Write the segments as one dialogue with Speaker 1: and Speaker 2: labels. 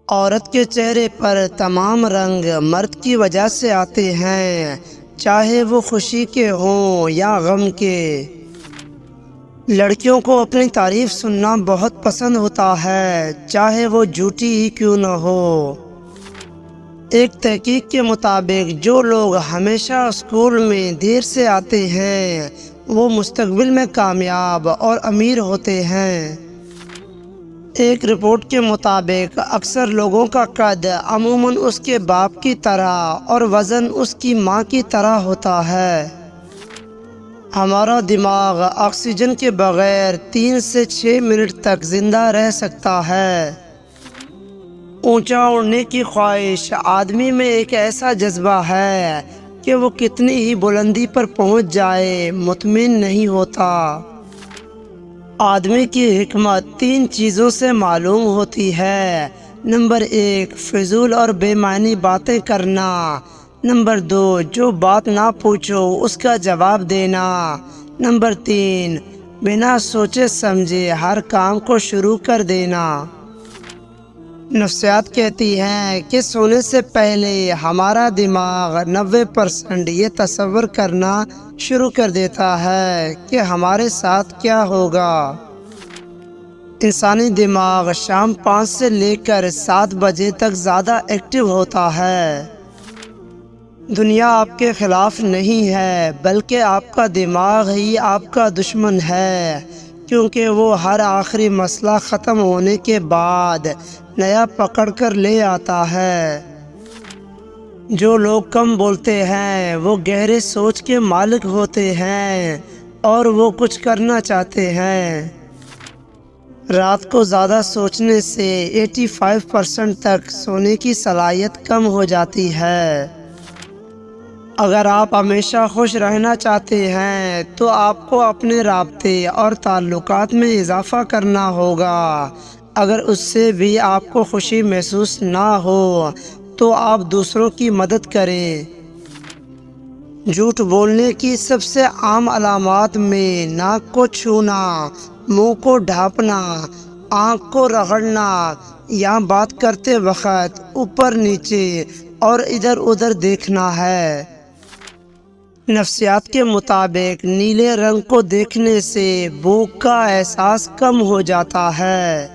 Speaker 1: عورت کے چہرے پر تمام رنگ مرد کی وجہ سے آتے ہیں، چاہے وہ خوشی کے ہوں یا غم کے۔ لڑکیوں کو اپنی تعریف سننا بہت پسند ہوتا ہے، چاہے وہ جھوٹی ہی کیوں نہ ہو۔ ایک تحقیق کے مطابق جو لوگ ہمیشہ اسکول میں دیر سے آتے ہیں وہ مستقبل میں کامیاب اور امیر ہوتے ہیں۔ ایک رپورٹ کے مطابق اکثر لوگوں کا قد عموماً اس کے باپ کی طرح اور وزن اس کی ماں کی طرح ہوتا ہے۔ ہمارا دماغ آکسیجن کے بغیر 3 سے 6 منٹ تک زندہ رہ سکتا ہے۔ اونچا اڑنے کی خواہش آدمی میں ایک ایسا جذبہ ہے کہ وہ کتنی ہی بلندی پر پہنچ جائے مطمئن نہیں ہوتا۔ آدمی کی حکمت 3 چیزوں سے معلوم ہوتی ہے۔ نمبر 1، فضول اور بے معنی باتیں کرنا۔ نمبر 2، جو بات نہ پوچھو اس کا جواب دینا۔ نمبر 3، بنا سوچے سمجھے ہر کام کو شروع کر دینا۔ نفسیات کہتی ہیں کہ سونے سے پہلے ہمارا دماغ 90% یہ تصور کرنا شروع کر دیتا ہے کہ ہمارے ساتھ کیا ہوگا۔ انسانی دماغ شام 5 سے لے کر 7 بجے تک زیادہ ایکٹیو ہوتا ہے۔ دنیا آپ کے خلاف نہیں ہے بلکہ آپ کا دماغ ہی آپ کا دشمن ہے، کیونکہ وہ ہر آخری مسئلہ ختم ہونے کے بعد نیا پکڑ کر لے آتا ہے۔ جو لوگ کم بولتے ہیں وہ گہرے سوچ کے مالک ہوتے ہیں اور وہ کچھ کرنا چاہتے ہیں۔ رات کو زیادہ سوچنے سے 85% تک سونے کی صلاحیت کم ہو جاتی ہے۔ اگر آپ ہمیشہ خوش رہنا چاہتے ہیں تو آپ کو اپنے رابطے اور تعلقات میں اضافہ کرنا ہوگا۔ اگر اس سے بھی آپ کو خوشی محسوس نہ ہو تو آپ دوسروں کی مدد کریں۔ جھوٹ بولنے کی سب سے عام علامات میں ناک کو چھونا، منہ کو ڈھانپنا، آنکھ کو رگڑنا یا بات کرتے وقت اوپر نیچے اور ادھر ادھر دیکھنا ہے۔ نفسیات کے مطابق نیلے رنگ کو دیکھنے سے بھوک کا احساس کم ہو جاتا ہے۔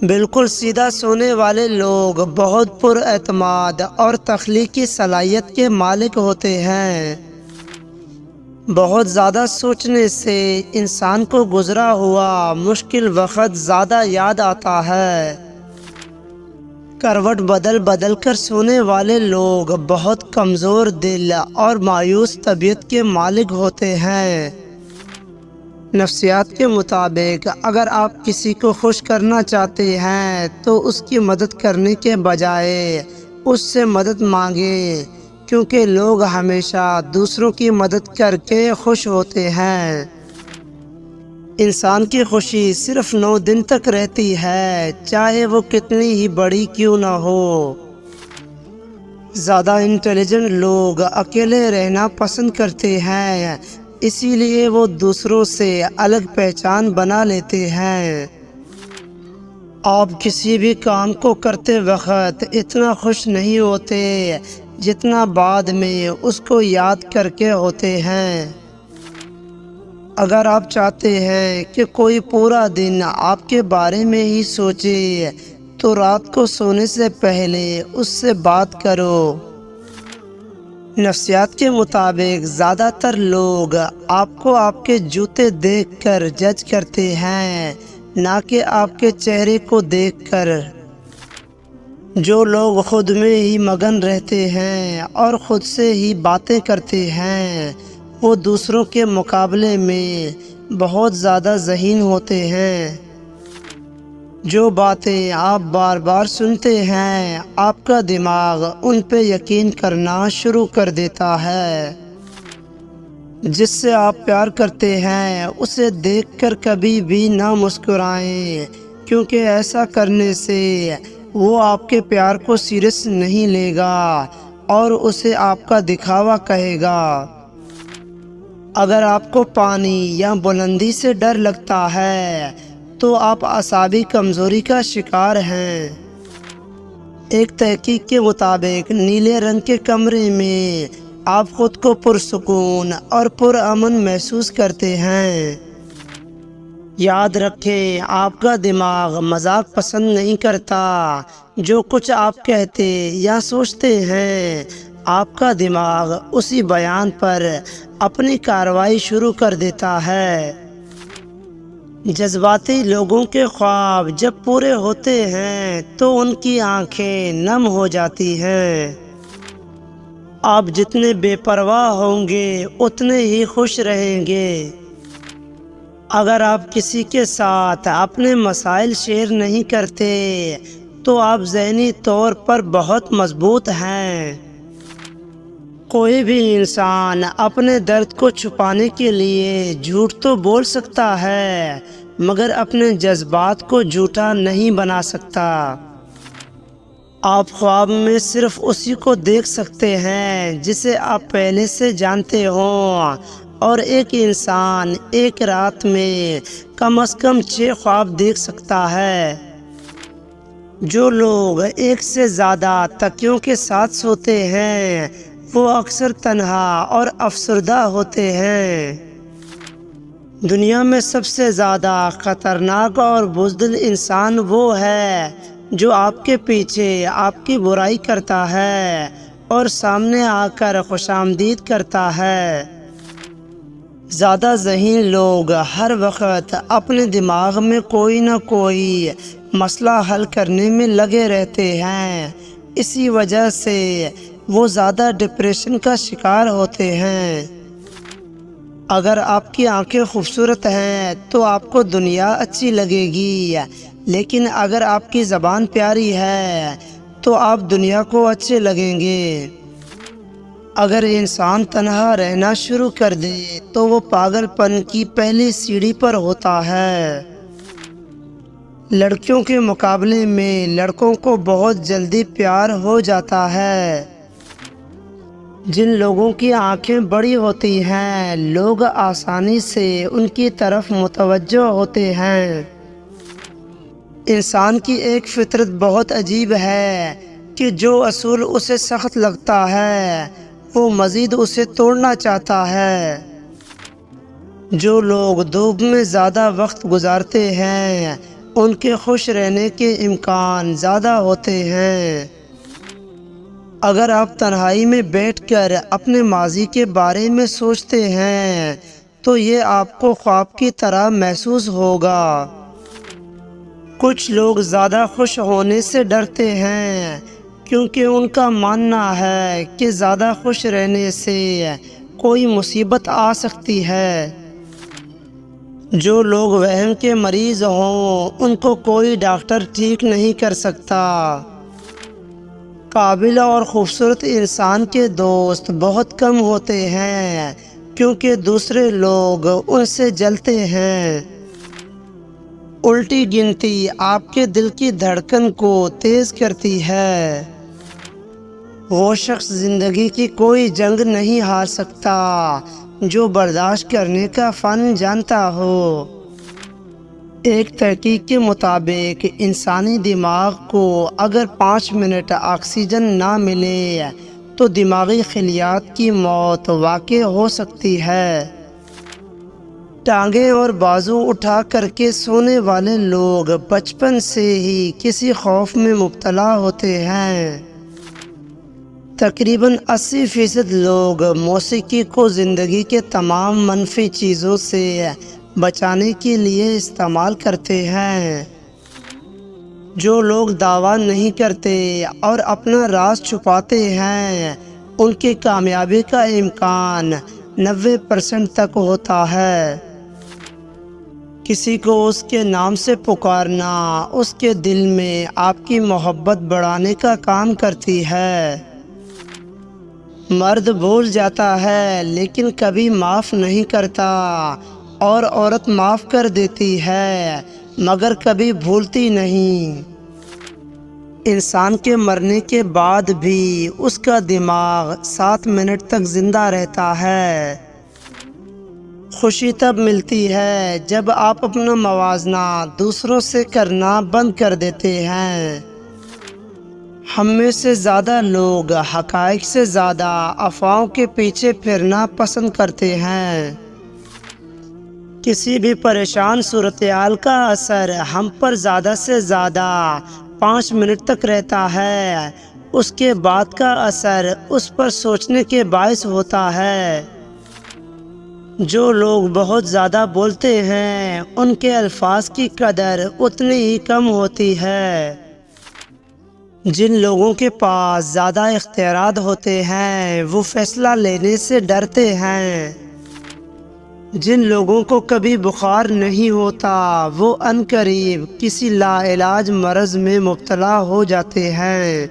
Speaker 1: بالکل سیدھا سونے والے لوگ بہت پر اعتماد اور تخلیقی صلاحیت کے مالک ہوتے ہیں۔ بہت زیادہ سوچنے سے انسان کو گزرا ہوا مشکل وقت زیادہ یاد آتا ہے۔ کروٹ بدل بدل کر سونے والے لوگ بہت کمزور دل اور مایوس طبیعت کے مالک ہوتے ہیں۔ نفسیات کے مطابق اگر آپ کسی کو خوش کرنا چاہتے ہیں تو اس کی مدد کرنے کے بجائے اس سے مدد مانگیں، کیونکہ لوگ ہمیشہ دوسروں کی مدد کر کے خوش ہوتے ہیں۔ انسان کی خوشی صرف 9 دن تک رہتی ہے، چاہے وہ کتنی ہی بڑی کیوں نہ ہو۔ زیادہ انٹیلیجنٹ لوگ اکیلے رہنا پسند کرتے ہیں، اسی لیے وہ دوسروں سے الگ پہچان بنا لیتے ہیں۔ آپ کسی بھی کام کو کرتے وقت اتنا خوش نہیں ہوتے جتنا بعد میں اس کو یاد کر کے ہوتے ہیں۔ اگر آپ چاہتے ہیں کہ کوئی پورا دن آپ کے بارے میں ہی سوچے تو رات کو سونے سے پہلے اس سے بات کرو۔ نفسیات کے مطابق زیادہ تر لوگ آپ کو آپ کے جوتے دیکھ کر جج کرتے ہیں، نہ کہ آپ کے چہرے کو دیکھ کر۔ جو لوگ خود میں ہی مگن رہتے ہیں اور خود سے ہی باتیں کرتے ہیں وہ دوسروں کے مقابلے میں بہت زیادہ ذہین ہوتے ہیں۔ جو باتیں آپ بار بار سنتے ہیں آپ کا دماغ ان پہ یقین کرنا شروع کر دیتا ہے۔ جس سے آپ پیار کرتے ہیں اسے دیکھ کر کبھی بھی نہ مسکرائیں، کیونکہ ایسا کرنے سے وہ آپ کے پیار کو سیریس نہیں لے گا اور اسے آپ کا دکھاوا کہے گا۔ اگر آپ کو پانی یا بلندی سے ڈر لگتا ہے تو آپ اعصابی کمزوری کا شکار ہیں۔ ایک تحقیق کے مطابق نیلے رنگ کے کمرے میں آپ خود کو پرسکون اور پرامن محسوس کرتے ہیں۔ یاد رکھیں، آپ کا دماغ مذاق پسند نہیں کرتا۔ جو کچھ آپ کہتے یا سوچتے ہیں، آپ کا دماغ اسی بیان پر اپنی کارروائی شروع کر دیتا ہے۔ جذباتی لوگوں کے خواب جب پورے ہوتے ہیں تو ان کی آنکھیں نم ہو جاتی ہیں۔ آپ جتنے بے پرواہ ہوں گے اتنے ہی خوش رہیں گے۔ اگر آپ کسی کے ساتھ اپنے مسائل شیئر نہیں کرتے تو آپ ذہنی طور پر بہت مضبوط ہیں۔ کوئی بھی انسان اپنے درد کو چھپانے کے لیے جھوٹ تو بول سکتا ہے، مگر اپنے جذبات کو جھوٹا نہیں بنا سکتا۔ آپ خواب میں صرف اسی کو دیکھ سکتے ہیں جسے آپ پہلے سے جانتے ہوں، اور ایک انسان ایک رات میں کم از کم 6 خواب دیکھ سکتا ہے۔ جو لوگ ایک سے زیادہ تکیوں کے ساتھ سوتے ہیں وہ اکثر تنہا اور افسردہ ہوتے ہیں۔ دنیا میں سب سے زیادہ خطرناک اور بزدل انسان وہ ہے جو آپ کے پیچھے آپ کی برائی کرتا ہے اور سامنے آ کر خوش آمدید کرتا ہے۔ زیادہ ذہین لوگ ہر وقت اپنے دماغ میں کوئی نہ کوئی مسئلہ حل کرنے میں لگے رہتے ہیں، اسی وجہ سے وہ زیادہ ڈپریشن کا شکار ہوتے ہیں۔ اگر آپ کی آنکھیں خوبصورت ہیں تو آپ کو دنیا اچھی لگے گی، لیکن اگر آپ کی زبان پیاری ہے تو آپ دنیا کو اچھے لگیں گے۔ اگر انسان تنہا رہنا شروع کر دے تو وہ پاگل پن کی پہلی سیڑھی پر ہوتا ہے۔ لڑکیوں کے مقابلے میں لڑکوں کو بہت جلدی پیار ہو جاتا ہے۔ جن لوگوں کی آنکھیں بڑی ہوتی ہیں لوگ آسانی سے ان کی طرف متوجہ ہوتے ہیں۔ انسان کی ایک فطرت بہت عجیب ہے کہ جو اصول اسے سخت لگتا ہے وہ مزید اسے توڑنا چاہتا ہے۔ جو لوگ دھوپ میں زیادہ وقت گزارتے ہیں ان کے خوش رہنے کے امکان زیادہ ہوتے ہیں۔ اگر آپ تنہائی میں بیٹھ کر اپنے ماضی کے بارے میں سوچتے ہیں تو یہ آپ کو خواب کی طرح محسوس ہوگا۔ کچھ لوگ زیادہ خوش ہونے سے ڈرتے ہیں کیونکہ ان کا ماننا ہے کہ زیادہ خوش رہنے سے کوئی مصیبت آ سکتی ہے۔ جو لوگ وہم کے مریض ہوں ان کو کوئی ڈاکٹر ٹھیک نہیں کر سکتا۔ قابل اور خوبصورت انسان کے دوست بہت کم ہوتے ہیں کیونکہ دوسرے لوگ ان سے جلتے ہیں۔ الٹی گنتی آپ کے دل کی دھڑکن کو تیز کرتی ہے۔ وہ شخص زندگی کی کوئی جنگ نہیں ہار سکتا جو برداشت کرنے کا فن جانتا ہو۔ ایک تحقیق کے مطابق انسانی دماغ کو اگر 5 منٹ آکسیجن نہ ملے تو دماغی خلیات کی موت واقع ہو سکتی ہے۔ ٹانگیں اور بازو اٹھا کر کے سونے والے لوگ بچپن سے ہی کسی خوف میں مبتلا ہوتے ہیں۔ تقریباً 80% لوگ موسیقی کو زندگی کے تمام منفی چیزوں سے بچانے کے لیے استعمال کرتے ہیں۔ جو لوگ دعویٰ نہیں کرتے اور اپنا راز چھپاتے ہیں ان کی کامیابی کا امکان 90% تک ہوتا ہے۔ کسی کو اس کے نام سے پکارنا اس کے دل میں آپ کی محبت بڑھانے کا کام کرتی ہے۔ مرد بھول جاتا ہے لیکن کبھی معاف نہیں کرتا، اور عورت معاف کر دیتی ہے مگر کبھی بھولتی نہیں۔ انسان کے مرنے کے بعد بھی اس کا دماغ 7 منٹ تک زندہ رہتا ہے۔ خوشی تب ملتی ہے جب آپ اپنا موازنہ دوسروں سے کرنا بند کر دیتے ہیں۔ ہم میں سے زیادہ لوگ حقائق سے زیادہ افواہوں کے پیچھے پھرنا پسند کرتے ہیں۔ کسی بھی پریشان صورتحال کا اثر ہم پر زیادہ سے زیادہ 5 منٹ تک رہتا ہے، اس کے بعد کا اثر اس پر سوچنے کے باعث ہوتا ہے۔ جو لوگ بہت زیادہ بولتے ہیں ان کے الفاظ کی قدر اتنی ہی کم ہوتی ہے۔ جن لوگوں کے پاس زیادہ اختیارات ہوتے ہیں وہ فیصلہ لینے سے ڈرتے ہیں۔ جن لوگوں کو کبھی بخار نہیں ہوتا وہ عنقریب کسی لا علاج مرض میں مبتلا ہو جاتے ہیں۔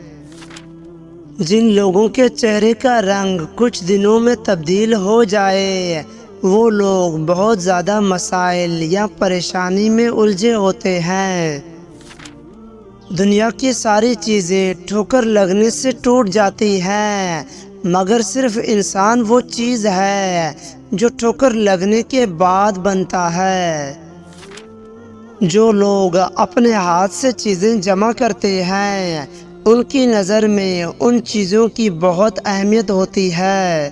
Speaker 1: جن لوگوں کے چہرے کا رنگ کچھ دنوں میں تبدیل ہو جائے وہ لوگ بہت زیادہ مسائل یا پریشانی میں الجھے ہوتے ہیں۔ دنیا کی ساری چیزیں ٹھوکر لگنے سے ٹوٹ جاتی ہیں مگر صرف انسان وہ چیز ہے جو ٹھوکر لگنے کے بعد بنتا ہے۔ جو لوگ اپنے ہاتھ سے چیزیں جمع کرتے ہیں ان کی نظر میں ان چیزوں کی بہت اہمیت ہوتی ہے۔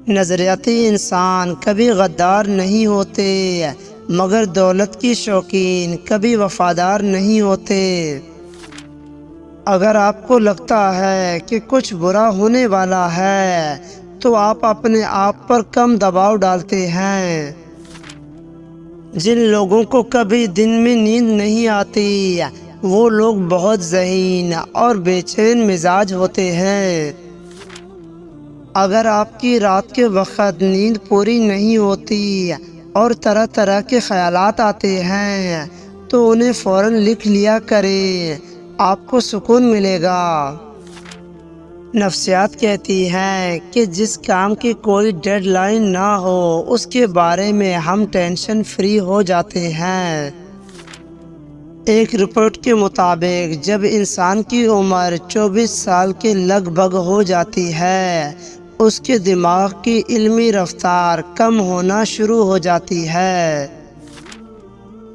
Speaker 1: نظریاتی انسان کبھی غدار نہیں ہوتے مگر دولت کی شوقین کبھی وفادار نہیں ہوتے۔ اگر آپ کو لگتا ہے کہ کچھ برا ہونے والا ہے تو آپ اپنے آپ پر کم دباؤ ڈالتے ہیں۔ جن لوگوں کو کبھی دن میں نیند نہیں آتی وہ لوگ بہت ذہین اور بے چین مزاج ہوتے ہیں۔ اگر آپ کی رات کے وقت نیند پوری نہیں ہوتی اور طرح طرح کے خیالات آتے ہیں تو انہیں فوراً لکھ لیا کریں، آپ کو سکون ملے گا۔ نفسیات کہتی ہے کہ جس کام کی کوئی ڈیڈ لائن نہ ہو اس کے بارے میں ہم ٹینشن فری ہو جاتے ہیں۔ ایک رپورٹ کے مطابق جب انسان کی عمر 24 سال کے لگ بھگ ہو جاتی ہے اس کے دماغ کی علمی رفتار کم ہونا شروع ہو جاتی ہے۔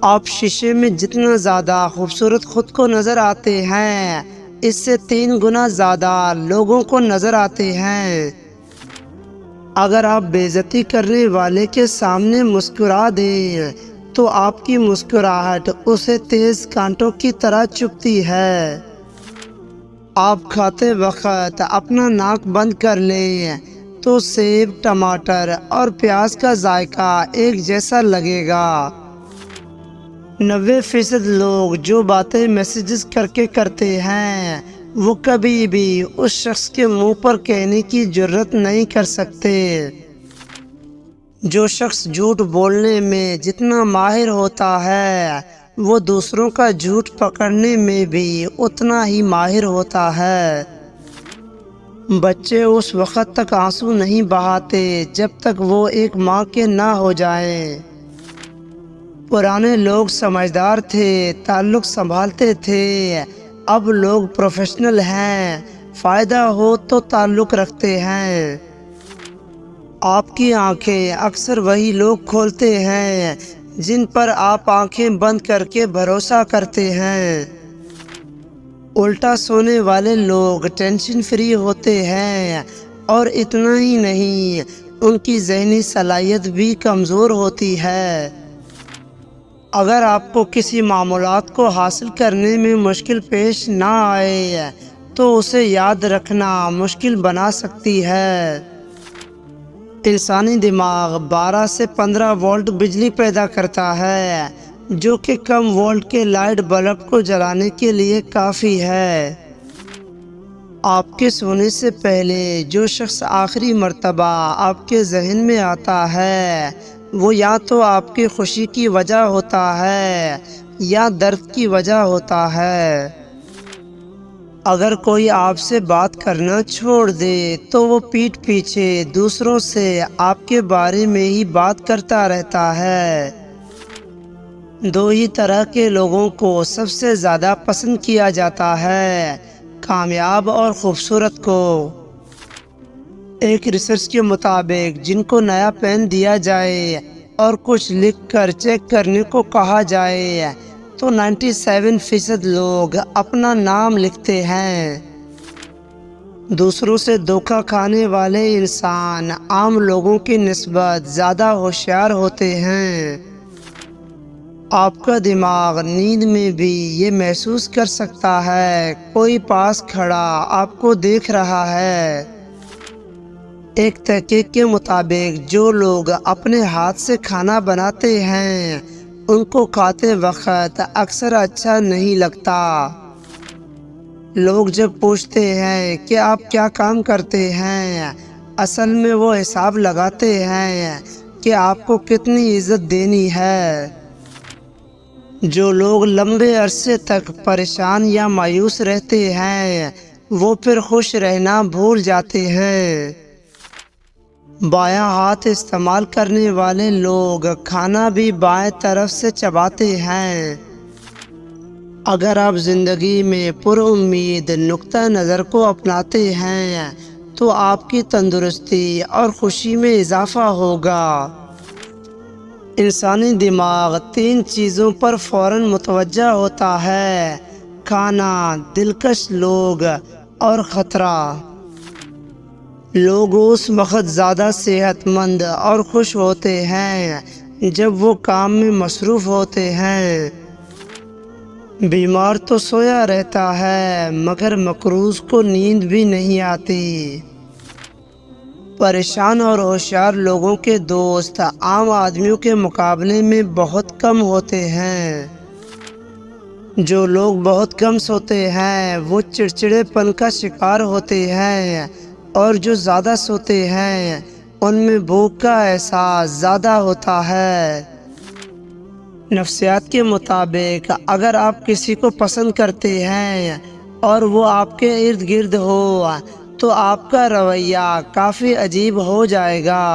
Speaker 1: آپ شیشے میں جتنا زیادہ خوبصورت خود کو نظر آتے ہیں اس سے 3 گنا زیادہ لوگوں کو نظر آتے ہیں۔ اگر آپ بے عزتی کرنے والے کے سامنے مسکرا دیں تو آپ کی مسکراہٹ اسے تیز کانٹوں کی طرح چبھتی ہے۔ آپ کھاتے وقت اپنا ناک بند کر لیں تو سیب، ٹماٹر اور پیاز کا ذائقہ ایک جیسا لگے گا۔ 90% لوگ جو باتیں میسیجز کر کے کرتے ہیں وہ کبھی بھی اس شخص کے منہ پر کہنے کی جرات نہیں کر سکتے۔ جو شخص جھوٹ بولنے میں جتنا ماہر ہوتا ہے وہ دوسروں کا جھوٹ پکڑنے میں بھی اتنا ہی ماہر ہوتا ہے۔ بچے اس وقت تک آنسو نہیں بہاتے جب تک وہ ایک ماں کے نہ ہو جائیں۔ پرانے لوگ سمجھدار تھے، تعلق سنبھالتے تھے، اب لوگ پروفیشنل ہیں، فائدہ ہو تو تعلق رکھتے ہیں۔ آپ کی آنکھیں اکثر وہی لوگ کھولتے ہیں جن پر آپ آنکھیں بند کر کے بھروسہ کرتے ہیں۔ الٹا سونے والے لوگ ٹینشن فری ہوتے ہیں اور اتنا ہی نہیں ان کی ذہنی صلاحیت بھی کمزور ہوتی ہے۔ اگر آپ کو کسی معاملات کو حاصل کرنے میں مشکل پیش نہ آئے تو اسے یاد رکھنا مشکل بنا سکتی ہے۔ انسانی دماغ 12 سے 15 وولٹ بجلی پیدا کرتا ہے جو کہ کم وولٹ کے لائٹ بلب کو جلانے کے لیے کافی ہے۔ آپ کے سونے سے پہلے جو شخص آخری مرتبہ آپ کے ذہن میں آتا ہے وہ یا تو آپ کی خوشی کی وجہ ہوتا ہے یا درد کی وجہ ہوتا ہے۔ اگر کوئی آپ سے بات کرنا چھوڑ دے تو وہ پیٹھ پیچھے دوسروں سے آپ کے بارے میں ہی بات کرتا رہتا ہے۔ 2 ہی طرح کے لوگوں کو سب سے زیادہ پسند کیا جاتا ہے، کامیاب اور خوبصورت کو۔ ایک ریسرچ کے مطابق جن کو نیا پین دیا جائے اور کچھ لکھ کر چیک کرنے کو کہا جائے تو 97% لوگ اپنا نام لکھتے ہیں۔ دوسروں سے دھوکہ کھانے والے انسان عام لوگوں کی نسبت زیادہ ہوشیار ہوتے ہیں۔ آپ کا دماغ نیند میں بھی یہ محسوس کر سکتا ہے کوئی پاس کھڑا آپ کو دیکھ رہا ہے۔ ایک تحقیق کے مطابق جو لوگ اپنے ہاتھ سے کھانا بناتے ہیں ان کو کھاتے وقت اکثر اچھا نہیں لگتا۔ لوگ جب پوچھتے ہیں کہ آپ کیا کام کرتے ہیں، اصل میں وہ حساب لگاتے ہیں کہ آپ کو کتنی عزت دینی ہے۔ جو لوگ لمبے عرصے تک پریشان یا مایوس رہتے ہیں وہ پھر خوش رہنا بھول جاتے ہیں۔ بایاں ہاتھ استعمال کرنے والے لوگ کھانا بھی بائیں طرف سے چباتے ہیں۔ اگر آپ زندگی میں پر امید نقطہ نظر کو اپناتے ہیں تو آپ کی تندرستی اور خوشی میں اضافہ ہوگا۔ انسانی دماغ 3 چیزوں پر فوراً متوجہ ہوتا ہے: کھانا، دلکش لوگ اور خطرہ۔ لوگ اس وقت زیادہ صحت مند اور خوش ہوتے ہیں جب وہ کام میں مصروف ہوتے ہیں۔ بیمار تو سویا رہتا ہے مگر مقروض کو نیند بھی نہیں آتی۔ پریشان اور ہوشیار لوگوں کے دوست عام آدمیوں کے مقابلے میں بہت کم ہوتے ہیں۔ جو لوگ بہت کم سوتے ہیں وہ چڑچڑے پن کا شکار ہوتے ہیں، اور جو زیادہ سوتے ہیں ان میں بھوک کا احساس زیادہ ہوتا ہے۔ نفسیات کے مطابق اگر آپ کسی کو پسند کرتے ہیں اور وہ آپ کے ارد گرد ہو تو آپ کا رویہ کافی عجیب ہو جائے گا۔